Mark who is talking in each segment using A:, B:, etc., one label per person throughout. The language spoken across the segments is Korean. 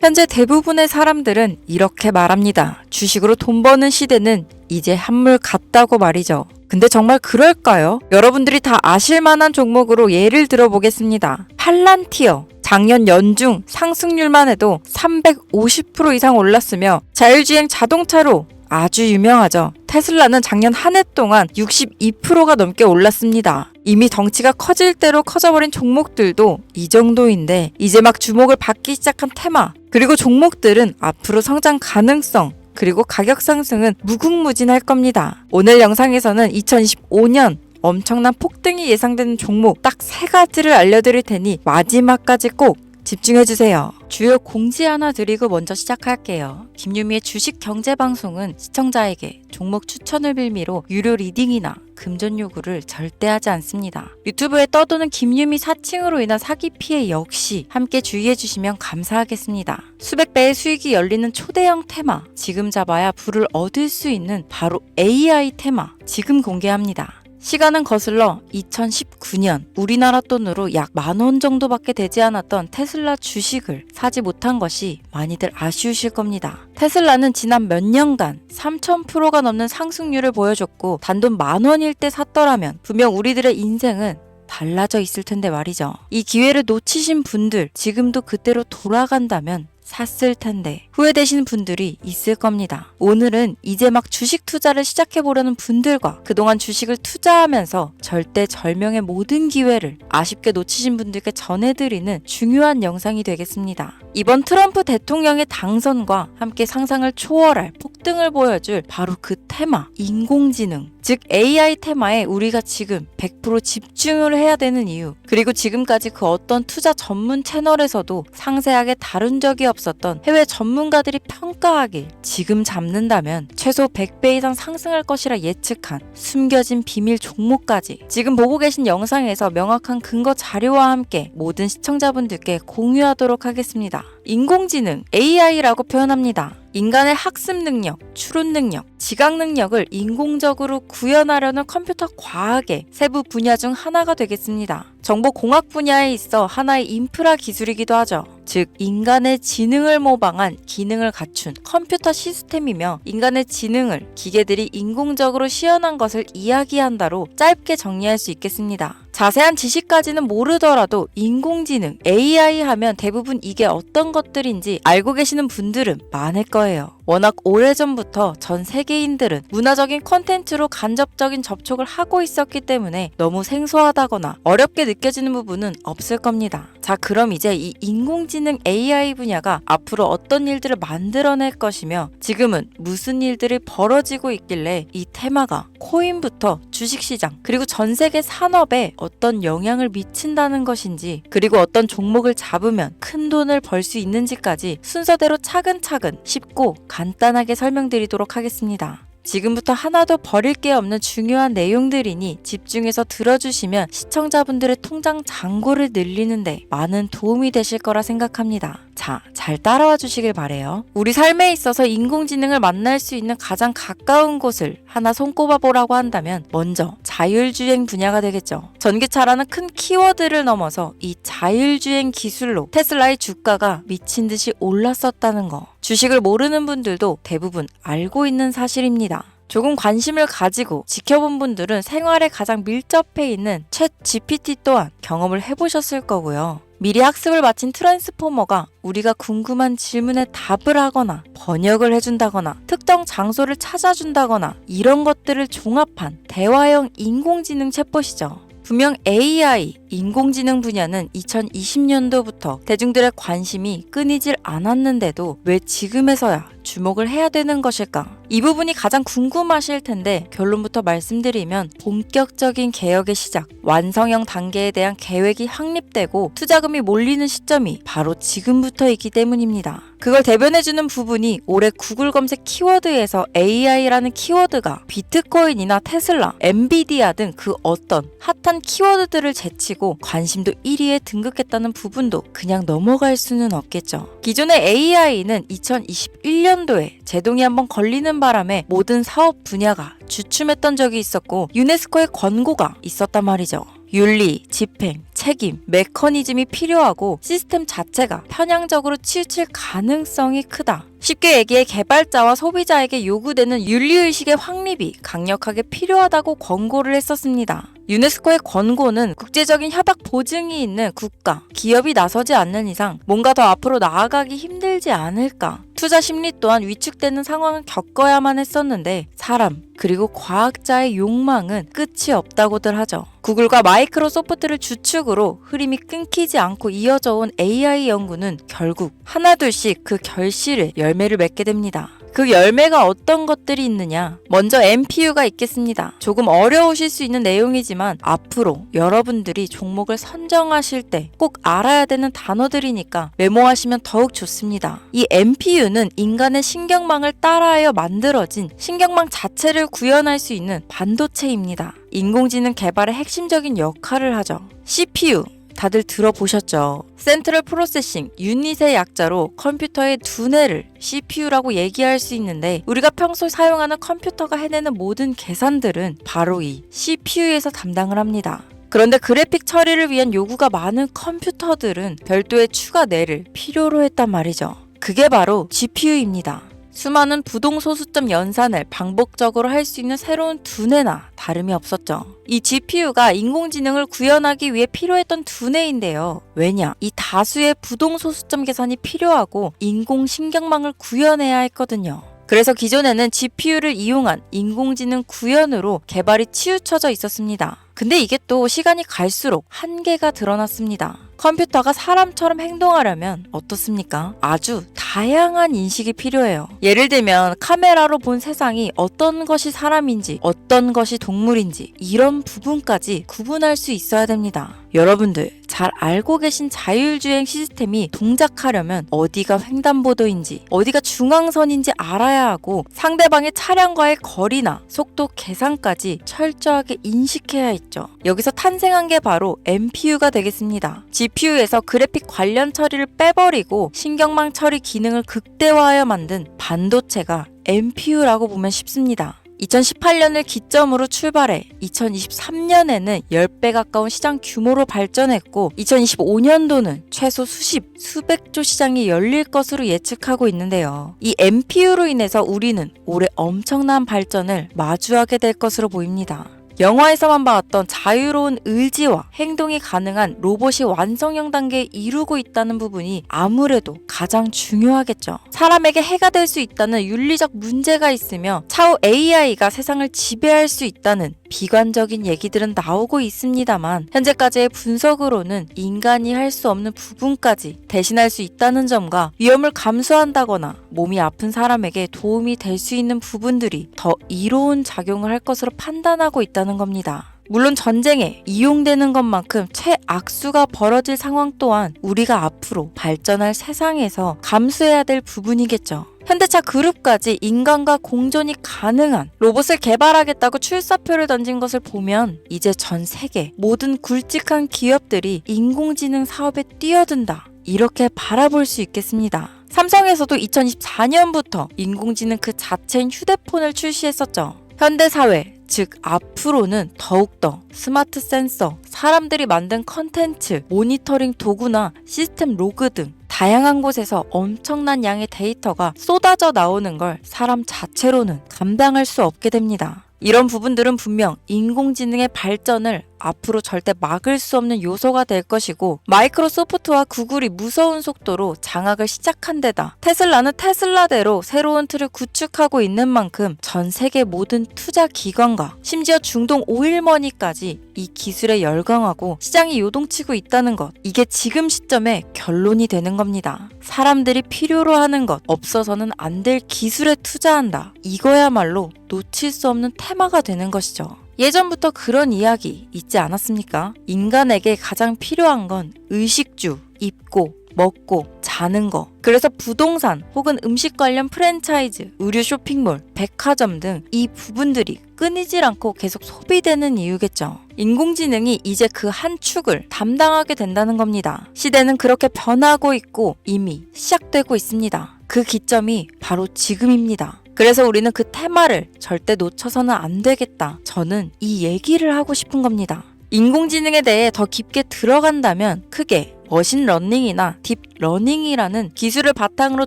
A: 현재 대부분의 사람들은 이렇게 말합니다. 주식으로 돈 버는 시대는 이제 한물 갔다고 말이죠. 근데 정말 그럴까요? 여러분들이 다 아실 만한 종목으로 예를 들어보겠습니다. 팔란티어. 작년 연중 상승률만 해도 350% 이상 올랐으며 자율주행 자동차로 아주 유명하죠. 테슬라는 작년 한 해 동안 62%가 넘게 올랐습니다. 이미 덩치가 커질 대로 커져버린 종목들도 이 정도인데 이제 막 주목을 받기 시작한 테마, 그리고 종목들은 앞으로 성장 가능성, 그리고 가격 상승은 무궁무진할 겁니다. 오늘 영상에서는 2025년 엄청난 폭등이 예상되는 종목 딱 3가지를 알려드릴 테니 마지막까지 꼭 집중해주세요. 주요 공지 하나 드리고 먼저 시작할게요. 김유미의 주식 경제 방송은 시청자에게 종목 추천을 빌미로 유료 리딩이나 금전 요구를 절대 하지 않습니다. 유튜브에 떠도는 김유미 사칭으로 인한 사기 피해 역시 함께 주의해주시면 감사하겠습니다. 수백 배의 수익이 열리는 초대형 테마, 지금 잡아야 부를 얻을 수 있는 바로 AI 테마, 지금 공개합니다. 시간은 거슬러 2019년 우리나라 돈으로 약 10,000원 정도밖에 되지 않았던 테슬라 주식을 사지 못한 것이 많이들 아쉬우실 겁니다. 테슬라는 지난 몇 년간 3000%가 넘는 상승률을 보여줬고 단돈 10,000원일 때 샀더라면 분명 우리들의 인생은 달라져 있을 텐데 말이죠. 이 기회를 놓치신 분들, 지금도 그때로 돌아간다면 샀을 텐데 후회되시는 분들이 있을 겁니다. 오늘은 이제 막 주식 투자를 시작해보려는 분들과 그동안 주식을 투자하면서 절대절명의 모든 기회를 아쉽게 놓치신 분들께 전해드리는 중요한 영상이 되겠습니다. 이번 트럼프 대통령의 당선과 함께 상상을 초월할 폭등을 보여줄 바로 그 테마, 인공지능, 즉 AI 테마에 우리가 지금 100% 집중을 해야 되는 이유, 그리고 지금까지 그 어떤 투자 전문 채널에서도 상세하게 다룬 적이 없었던 해외 전문가들이 평가하길 지금 잡는다면 최소 100배 이상 상승할 것이라 예측한 숨겨진 비밀 종목까지 지금 보고 계신 영상에서 명확한 근거 자료와 함께 모든 시청자분들께 공유하도록 하겠습니다. 인공지능, AI라고 표현합니다. 인간의 학습 능력, 추론 능력, 지각 능력을 인공적으로 구현하려는 컴퓨터 과학의 세부 분야 중 하나가 되겠습니다. 정보공학 분야에 있어 하나의 인프라 기술이기도 하죠. 즉 인간의 지능을 모방한 기능을 갖춘 컴퓨터 시스템이며 인간의 지능을 기계들이 인공적으로 시연한 것을 이야기한다로 짧게 정리할 수 있겠습니다. 자세한 지식까지는 모르더라도 인공지능, AI 하면 대부분 이게 어떤 것들인지 알고 계시는 분들은 많을 거예요. 워낙 오래전부터 전 세계인들은 문화적인 콘텐츠로 간접적인 접촉을 하고 있었기 때문에 너무 생소하다거나 어렵게 느껴지는 부분은 없을 겁니다. 자, 그럼 이제 이 인공지능 AI 분야가 앞으로 어떤 일들을 만들어낼 것이며 지금은 무슨 일들이 벌어지고 있길래 이 테마가 코인부터 주식시장 그리고 전 세계 산업에 어떤 영향을 미친다는 것인지, 그리고 어떤 종목을 잡으면 큰 돈을 벌 수 있는지까지 순서대로 차근차근 쉽고 간단하게 설명드리도록 하겠습니다. 지금부터 하나도 버릴 게 없는 중요한 내용들이니 집중해서 들어주시면 시청자분들의 통장 잔고를 늘리는데 많은 도움이 되실 거라 생각합니다. 자, 잘 따라와 주시길 바래요. 우리 삶에 있어서 인공지능을 만날 수 있는 가장 가까운 곳을 하나 손꼽아 보라고 한다면 먼저 자율주행 분야가 되겠죠. 전기차라는 큰 키워드를 넘어서 이 자율주행 기술로 테슬라의 주가가 미친 듯이 올랐었다는 거, 주식을 모르는 분들도 대부분 알고 있는 사실입니다. 조금 관심을 가지고 지켜본 분들은 생활에 가장 밀접해 있는 챗 GPT 또한 경험을 해보셨을 거고요. 미리 학습을 마친 트랜스포머가 우리가 궁금한 질문에 답을 하거나 번역을 해준다거나 특정 장소를 찾아준다거나 이런 것들을 종합한 대화형 인공지능 챗봇이죠. 분명 AI, 인공지능 분야는 2020년도부터 대중들의 관심이 끊이질 않았는데도 왜 지금에서야 주목을 해야 되는 것일까? 이 부분이 가장 궁금하실 텐데 결론부터 말씀드리면 본격적인 개혁의 시작, 완성형 단계에 대한 계획이 확립되고 투자금이 몰리는 시점이 바로 지금부터이기 때문입니다. 그걸 대변해주는 부분이 올해 구글 검색 키워드에서 AI라는 키워드가 비트코인이나 테슬라, 엔비디아 등 그 어떤 핫한 키워드들을 제치고 관심도 1위에 등극했다는 부분도 그냥 넘어갈 수는 없겠죠. 기존의 AI는 2021년도에 제동이 한번 걸리는 바람에 모든 사업 분야가 주춤했던 적이 있었고 유네스코의 권고가 있었단 말이죠. 윤리, 집행, 책임, 메커니즘이 필요하고 시스템 자체가 편향적으로 치우칠 가능성이 크다. 쉽게 얘기해 개발자와 소비자에게 요구되는 윤리의식의 확립이 강력하게 필요하다고 권고를 했었습니다. 유네스코의 권고는 국제적인 협약 보증이 있는 국가, 기업이 나서지 않는 이상 뭔가 더 앞으로 나아가기 힘들지 않을까. 투자 심리 또한 위축되는 상황을 겪어야만 했었는데 사람, 그리고 과학자의 욕망은 끝이 없다고들 하죠. 구글과 마이크로소프트를 주축으로 흐름이 끊기지 않고 이어져 온 AI 연구는 결국 하나둘씩 그 결실을 열매를 맺게 됩니다. 그 열매가 어떤 것들이 있느냐? 먼저 NPU가 있겠습니다. 조금 어려우실 수 있는 내용이지만 앞으로 여러분들이 종목을 선정하실 때 꼭 알아야 되는 단어들이니까 메모하시면 더욱 좋습니다. 이 NPU는 인간의 신경망을 따라하여 만들어진 신경망 자체를 구현할 수 있는 반도체입니다. 인공지능 개발의 핵심적인 역할을 하죠. CPU 다들 들어보셨죠? 센트럴 프로세싱 유닛의 약자로 컴퓨터의 두뇌를 CPU라고 얘기할 수 있는데 우리가 평소 사용하는 컴퓨터가 해내는 모든 계산들은 바로 이 CPU에서 담당을 합니다. 그런데 그래픽 처리를 위한 요구가 많은 컴퓨터들은 별도의 추가 뇌를 필요로 했단 말이죠. 그게 바로 GPU입니다. 수많은 부동소수점 연산을 반복적으로 할 수 있는 새로운 두뇌나 다름이 없었죠. 이 GPU가 인공지능을 구현하기 위해 필요했던 두뇌인데요. 왜냐? 이 다수의 부동소수점 계산이 필요하고 인공신경망을 구현해야 했거든요. 그래서 기존에는 GPU를 이용한 인공지능 구현으로 개발이 치우쳐져 있었습니다. 근데 이게 또 시간이 갈수록 한계가 드러났습니다. 컴퓨터가 사람처럼 행동하려면 어떻습니까? 아주 다양한 인식이 필요해요. 예를 들면 카메라로 본 세상이 어떤 것이 사람인지 어떤 것이 동물인지 이런 부분까지 구분할 수 있어야 됩니다. 여러분들 잘 알고 계신 자율주행 시스템이 동작하려면 어디가 횡단보도인지 어디가 중앙선인지 알아야 하고 상대방의 차량과의 거리나 속도 계산까지 철저하게 인식해야 있죠. 여기서 탄생한 게 바로 NPU가 되겠습니다. GPU에서 그래픽 관련 처리를 빼버리고 신경망 처리 기능을 극대화하여 만든 반도체가 NPU라고 보면 쉽습니다. 2018년을 기점으로 출발해 2023년에는 10배 가까운 시장 규모로 발전했고 2025년도는 최소 수백조 시장이 열릴 것으로 예측하고 있는데요. 이 NPU로 인해서 우리는 올해 엄청난 발전을 마주하게 될 것으로 보입니다. 영화에서만 봐왔던 자유로운 의지와 행동이 가능한 로봇이 완성형 단계에 이루고 있다는 부분이 아무래도 가장 중요하겠죠. 사람에게 해가 될 수 있다는 윤리적 문제가 있으며 차후 AI가 세상을 지배할 수 있다는 비관적인 얘기들은 나오고 있습니다만 현재까지의 분석으로는 인간이 할 수 없는 부분까지 대신할 수 있다는 점과 위험을 감수한다거나 몸이 아픈 사람에게 도움이 될 수 있는 부분들이 더 이로운 작용을 할 것으로 판단하고 있다는 겁니다. 물론 전쟁에 이용되는 것만큼 최악수가 벌어질 상황 또한 우리가 앞으로 발전할 세상에서 감수해야 될 부분이겠죠. 현대차 그룹까지 인간과 공존이 가능한 로봇을 개발하겠다고 출사표를 던진 것을 보면 이제 전 세계 모든 굵직한 기업들이 인공지능 사업에 뛰어든다. 이렇게 바라볼 수 있겠습니다. 삼성에서도 2024년부터 인공지능 그 자체인 휴대폰을 출시했었죠. 현대사회, 즉 앞으로는 더욱더 스마트 센서, 사람들이 만든 컨텐츠, 모니터링 도구나 시스템 로그 등 다양한 곳에서 엄청난 양의 데이터가 쏟아져 나오는 걸 사람 자체로는 감당할 수 없게 됩니다. 이런 부분들은 분명 인공지능의 발전을 앞으로 절대 막을 수 없는 요소가 될 것이고 마이크로소프트와 구글이 무서운 속도로 장악을 시작한 데다 테슬라는 테슬라대로 새로운 틀을 구축하고 있는 만큼 전 세계 모든 투자 기관과 심지어 중동 오일머니까지 이 기술에 열광하고 시장이 요동치고 있다는 것, 이게 지금 시점에 결론이 되는 겁니다. 사람들이 필요로 하는 것, 없어서는 안 될 기술에 투자한다. 이거야말로 놓칠 수 없는 테마가 되는 것이죠. 예전부터 그런 이야기 있지 않았습니까? 인간에게 가장 필요한 건 의식주, 입고, 먹고, 자는 거. 그래서 부동산 혹은 음식 관련 프랜차이즈, 의류 쇼핑몰, 백화점 등 이 부분들이 끊이질 않고 계속 소비되는 이유겠죠. 인공지능이 이제 그 한 축을 담당하게 된다는 겁니다. 시대는 그렇게 변하고 있고 이미 시작되고 있습니다. 그 기점이 바로 지금입니다. 그래서 우리는 그 테마를 절대 놓쳐서는 안 되겠다. 저는 이 얘기를 하고 싶은 겁니다. 인공지능에 대해 더 깊게 들어간다면 크게 머신러닝이나 딥러닝이라는 기술을 바탕으로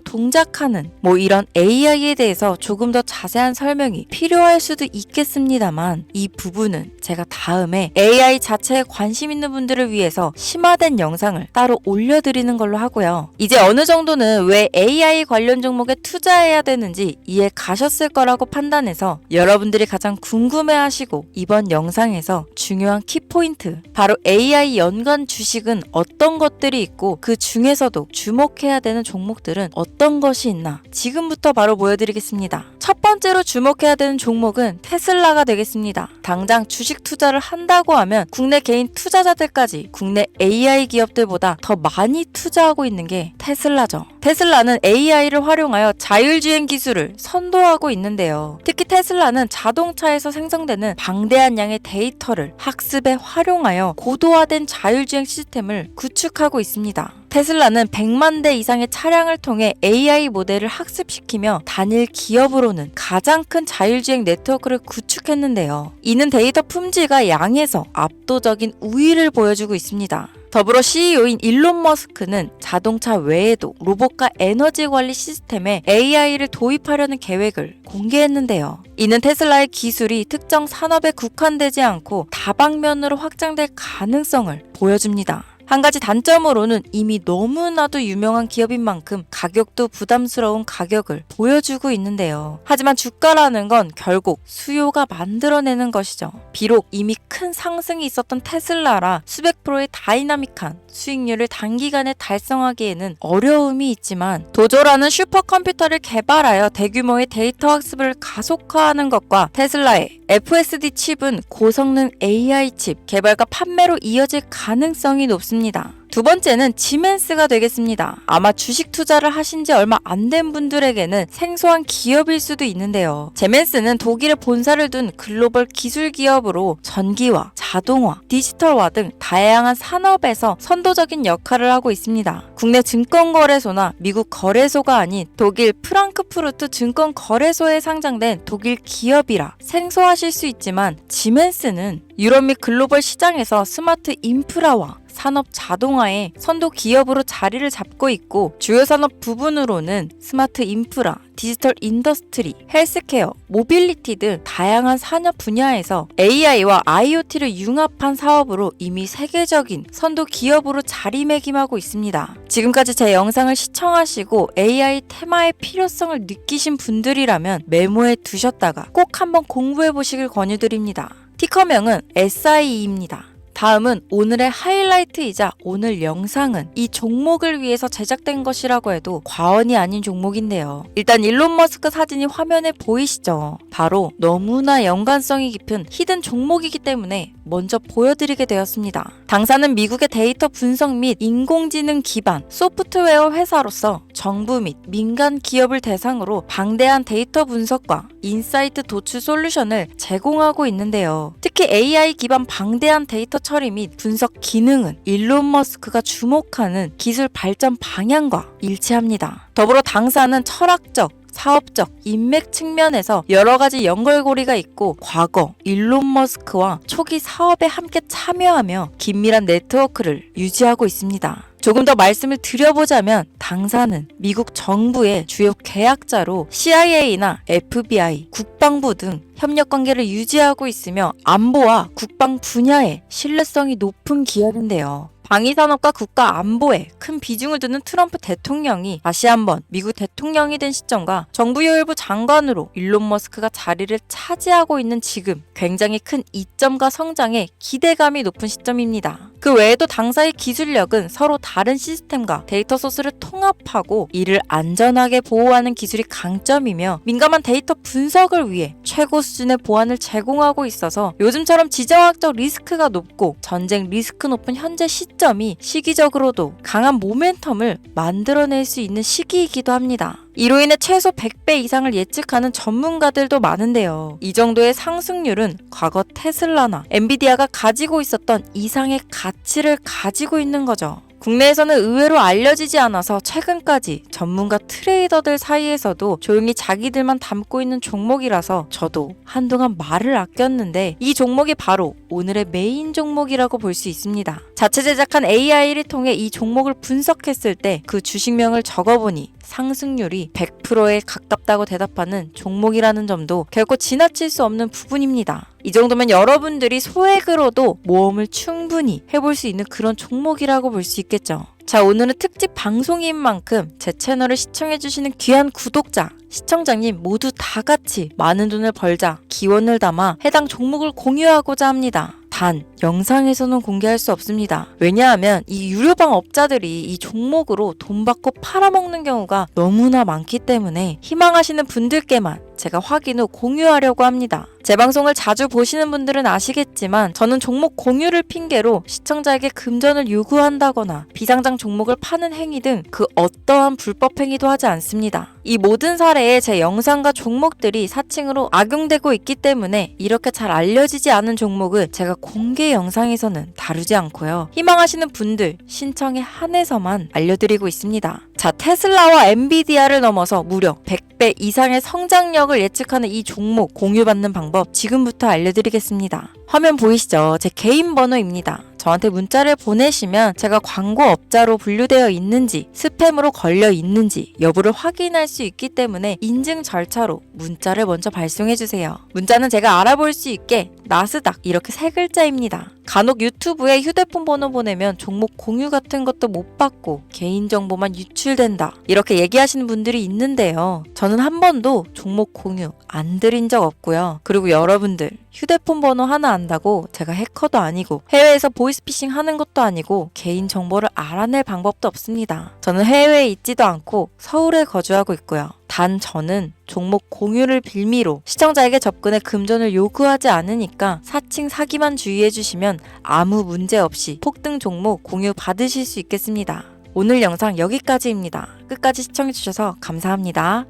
A: 동작하는 이런 AI에 대해서 조금 더 자세한 설명이 필요할 수도 있겠습니다만 이 부분은 제가 다음에 AI 자체에 관심 있는 분들을 위해서 심화된 영상을 따로 올려드리는 걸로 하고요. 이제 어느 정도는 왜 AI 관련 종목에 투자해야 되는지 이해 가셨을 거라고 판단해서 여러분들이 가장 궁금해하시고 이번 영상에서 중요한 키포인트 바로 AI 연관 주식은 어떤 것들이 있고 그 중에서도 주목해야 되는 종목들은 어떤 것이 있나 지금부터 바로 보여드리겠습니다. 첫 번째로 주목해야 되는 종목은 테슬라가 되겠습니다. 당장 주식 투자를 한다고 하면 국내 개인 투자자들까지 국내 AI 기업들보다 더 많이 투자하고 있는 게 테슬라죠. 테슬라는 AI를 활용하여 자율주행 기술을 선도하고 있는데요. 특히 테슬라는 자동차에서 생성되는 방대한 양의 데이터를 학습에 활용하여 고도화된 자율주행 시스템을 구축하고 있습니다. 테슬라는 100만 대 이상의 차량을 통해 AI 모델을 학습시키며 단일 기업으로는 가장 큰 자율주행 네트워크를 구축했는데요. 이는 데이터 품질과 양에서 압도적인 우위를 보여주고 있습니다. 더불어 CEO인 일론 머스크는 자동차 외에도 로봇과 에너지 관리 시스템에 AI를 도입하려는 계획을 공개했는데요. 이는 테슬라의 기술이 특정 산업에 국한되지 않고 다방면으로 확장될 가능성을 보여줍니다. 한 가지 단점으로는 이미 너무나도 유명한 기업인 만큼 가격도 부담스러운 가격을 보여주고 있는데요. 하지만 주가라는 건 결국 수요가 만들어내는 것이죠. 비록 이미 큰 상승이 있었던 테슬라라 수백 프로의 다이나믹한 수익률을 단기간에 달성하기에는 어려움이 있지만 도조라는 슈퍼컴퓨터를 개발하여 대규모의 데이터 학습을 가속화하는 것과 테슬라의 FSD 칩은 고성능 AI 칩 개발과 판매로 이어질 가능성이 높습니다. 두 번째는 지멘스가 되겠습니다. 아마 주식 투자를 하신 지 얼마 안 된 분들에게는 생소한 기업일 수도 있는데요. 지멘스는 독일에 본사를 둔 글로벌 기술 기업으로 전기화, 자동화, 디지털화 등 다양한 산업에서 선도적인 역할을 하고 있습니다. 국내 증권거래소나 미국 거래소가 아닌 독일 프랑크푸르트 증권거래소에 상장된 독일 기업이라 생소하실 수 있지만 지멘스는 유럽 및 글로벌 시장에서 스마트 인프라와 산업 자동화의 선도 기업으로 자리를 잡고 있고 주요 산업 부분으로는 스마트 인프라, 디지털 인더스트리, 헬스케어, 모빌리티 등 다양한 산업 분야에서 AI와 IoT를 융합한 사업으로 이미 세계적인 선도 기업으로 자리매김하고 있습니다. 지금까지 제 영상을 시청하시고 AI 테마의 필요성을 느끼신 분들이라면 메모해 두셨다가 꼭 한번 공부해 보시길 권유드립니다. 티커명은 SIE입니다. 다음은 오늘의 하이라이트이자 오늘 영상은 이 종목을 위해서 제작된 것이라고 해도 과언이 아닌 종목인데요. 일단 일론 머스크 사진이 화면에 보이시죠? 바로 너무나 연관성이 깊은 히든 종목이기 때문에 먼저 보여드리게 되었습니다. 당사는 미국의 데이터 분석 및 인공지능 기반 소프트웨어 회사로서 정부 및 민간 기업을 대상으로 방대한 데이터 분석과 인사이트 도출 솔루션을 제공하고 있는데요. 특히 AI 기반 방대한 데이터 처리 및 분석 기능은 일론 머스크가 주목하는 기술 발전 방향과 일치합니다. 더불어 당사는 철학적, 사업적, 인맥 측면에서 여러 가지 연결고리가 있고 과거 일론 머스크와 초기 사업에 함께 참여하며 긴밀한 네트워크를 유지하고 있습니다. 조금 더 말씀을 드려보자면 당사는 미국 정부의 주요 계약자로 CIA나 FBI, 국방부 등 협력 관계를 유지하고 있으며 안보와 국방 분야에 신뢰성이 높은 기업인데요. 방위산업과 국가 안보에 큰 비중을 두는 트럼프 대통령이 다시 한번 미국 대통령이 된 시점과 정부요일부 장관으로 일론 머스크가 자리를 차지하고 있는 지금 굉장히 큰 이점과 성장에 기대감이 높은 시점입니다. 그 외에도 당사의 기술력은 서로 다른 시스템과 데이터 소스를 통합하고 이를 안전하게 보호하는 기술이 강점이며 민감한 데이터 분석을 위해 최고 수준의 보안을 제공하고 있어서 요즘처럼 지정학적 리스크가 높고 전쟁 리스크 높은 현재 시점이 시기적으로도 강한 모멘텀을 만들어낼 수 있는 시기이기도 합니다. 이로 인해 최소 100배 이상을 예측하는 전문가들도 많은데요. 이 정도의 상승률은 과거 테슬라나 엔비디아가 가지고 있었던 이상의 가치를 가지고 있는 거죠. 국내에서는 의외로 알려지지 않아서 최근까지 전문가 트레이더들 사이에서도 조용히 자기들만 담고 있는 종목이라서 저도 한동안 말을 아꼈는데 이 종목이 바로 오늘의 메인 종목이라고 볼 수 있습니다. 자체 제작한 AI를 통해 이 종목을 분석했을 때 그 주식명을 적어보니 상승률이 100%에 가깝다고 대답하는 종목이라는 점도 결코 지나칠 수 없는 부분입니다. 이 정도면 여러분들이 소액으로도 모험을 충분히 해볼 수 있는 그런 종목이라고 볼 수 있겠죠. 자, 오늘은 특집 방송인 만큼 제 채널을 시청해주시는 귀한 구독자, 시청자님 모두 다 같이 많은 돈을 벌자 기원을 담아 해당 종목을 공유하고자 합니다. 단, 영상에서는 공개할 수 없습니다. 왜냐하면 이 유료방 업자들이 이 종목으로 돈 받고 팔아먹는 경우가 너무나 많기 때문에 희망하시는 분들께만 제가 확인 후 공유하려고 합니다. 제 방송을 자주 보시는 분들은 아시겠지만 저는 종목 공유를 핑계로 시청자에게 금전을 요구한다거나 비상장 종목을 파는 행위 등 그 어떠한 불법 행위도 하지 않습니다. 이 모든 사례에 제 영상과 종목들이 사칭으로 악용되고 있기 때문에 이렇게 잘 알려지지 않은 종목은 제가 공개 영상에서는 다루지 않고요. 희망하시는 분들 신청에 한해서만 알려드리고 있습니다. 자, 테슬라와 엔비디아를 넘어서 무려 100배 이상의 성장력을 예측하는 이 종목 공유받는 방법 지금부터 알려드리겠습니다. 화면 보이시죠? 제 개인 번호입니다. 저한테 문자를 보내시면 제가 광고업자로 분류되어 있는지 스팸으로 걸려 있는지 여부를 확인할 수 있기 때문에 인증 절차로 문자를 먼저 발송해주세요. 문자는 제가 알아볼 수 있게 나스닥 이렇게 3글자입니다. 간혹 유튜브에 휴대폰 번호 보내면 종목 공유 같은 것도 못 받고 개인정보만 유출된다 이렇게 얘기하시는 분들이 있는데요. 저는 한 번도 종목 공유 안 드린 적 없고요. 그리고 여러분들 휴대폰 번호 하나 안다고 제가 해커도 아니고 해외에서 보이스피싱 하는 것도 아니고 개인정보를 알아낼 방법도 없습니다. 저는 해외에 있지도 않고 서울에 거주하고 있고요. 단 저는 종목 공유를 빌미로 시청자에게 접근해 금전을 요구하지 않으니까 사칭 사기만 주의해주시면 아무 문제 없이 폭등 종목 공유 받으실 수 있겠습니다. 오늘 영상 여기까지입니다. 끝까지 시청해주셔서 감사합니다.